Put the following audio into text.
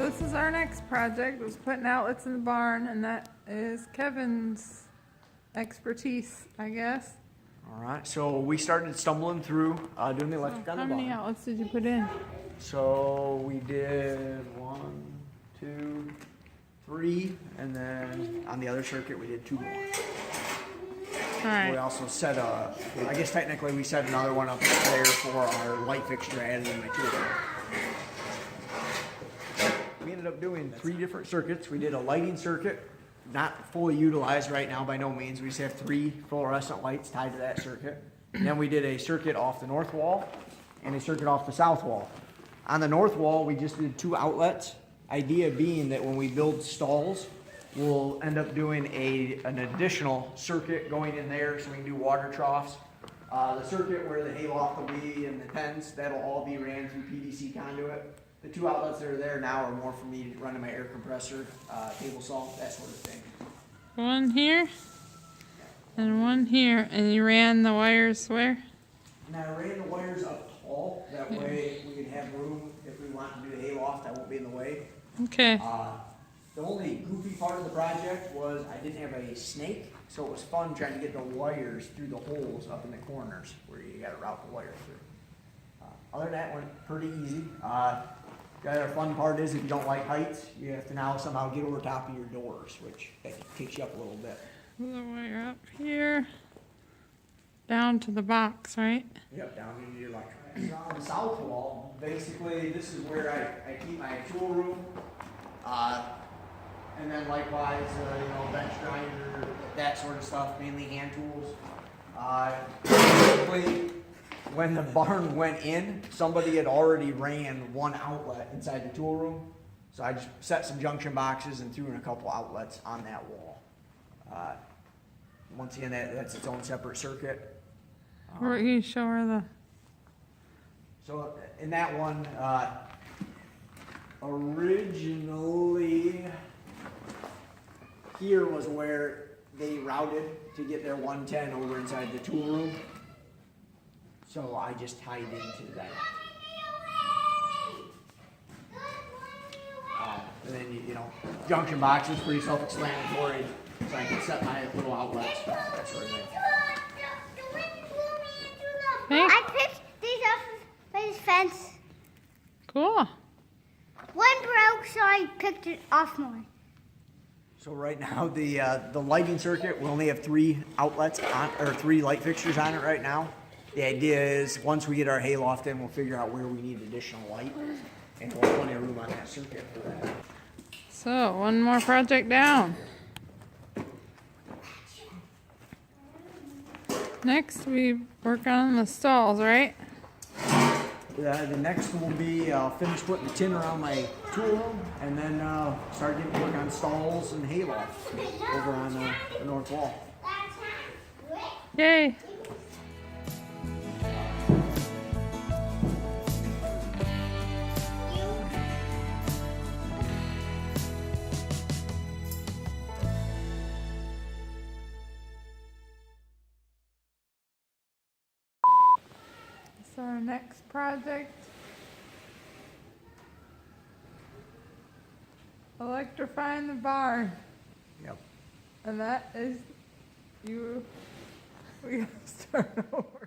this is our next project, was putting outlets in the barn, and that is Kevin's expertise, I guess. All right, so we started stumbling through doing the electric on the How many barn. outlets did you put in? So we did 1, 2, 3, and then on the other circuit we did 2 more. All right. We also set I guess technically we set another one up there for our light fixture added in the tool. We ended up doing 3 different circuits. We did a lighting circuit, not fully utilized right now by no means. We just have 3 fluorescent lights tied to that circuit. And then we did a circuit off the north wall and a circuit off the south wall. On the north wall, we just did 2 outlets. Idea being that when we build stalls, we'll end up doing an additional circuit going in there so we can do water troughs. The circuit where the hayloft will be and the pens, that'll all be ran through PVC conduit. The 2 outlets that are there now are more for me to run in my air compressor, table saw, that sort of thing. One here and one here, and you ran the wires where? And I ran the wires up tall, that way we can have room if we want to do the hayloft, I won't be in the way. Okay. The only goofy part of the project was I didn't have a snake, so it was fun trying to get the wires through the holes up in the corners where you gotta route the wires through. Other than that, went pretty easy. The other fun part is if you don't like heights, you have to now somehow get over top of your doors, which that takes you up a little bit. The wire up here, down to the box, right? Yep, down into your electric. On the south wall, basically this is where I keep my tool room. And then likewise, bench grinder, that sort of stuff, mainly hand tools. Basically, when the barn went in, somebody had already ran 1 outlet inside the tool room. So I just set some junction boxes and threw in a couple outlets on that wall. Once again, that's its own separate circuit. Where you show her the. So in that one, originally, here was where they routed to get their 110 over inside the tool room. So I just tied into that. And then, junction box is pretty self-explanatory. So I can set my little outlets, that sort of thing. Hey. I picked these off by this fence. Cool. One broke, so I picked it off more. So right now, the lighting circuit, we only have 3 outlets on, or 3 light fixtures on it right now. The idea is once we get our hayloft in, we'll figure out where we need additional light, and we'll have plenty of room on that circuit for that. So, one more project down. Next, we work on the stalls, right? The next will be finish putting the tin around my tool room, and then start getting to work on stalls and hayloft over on the north wall. Yay. So our next project, electrifying the barn, Yep. and that is we gotta start over.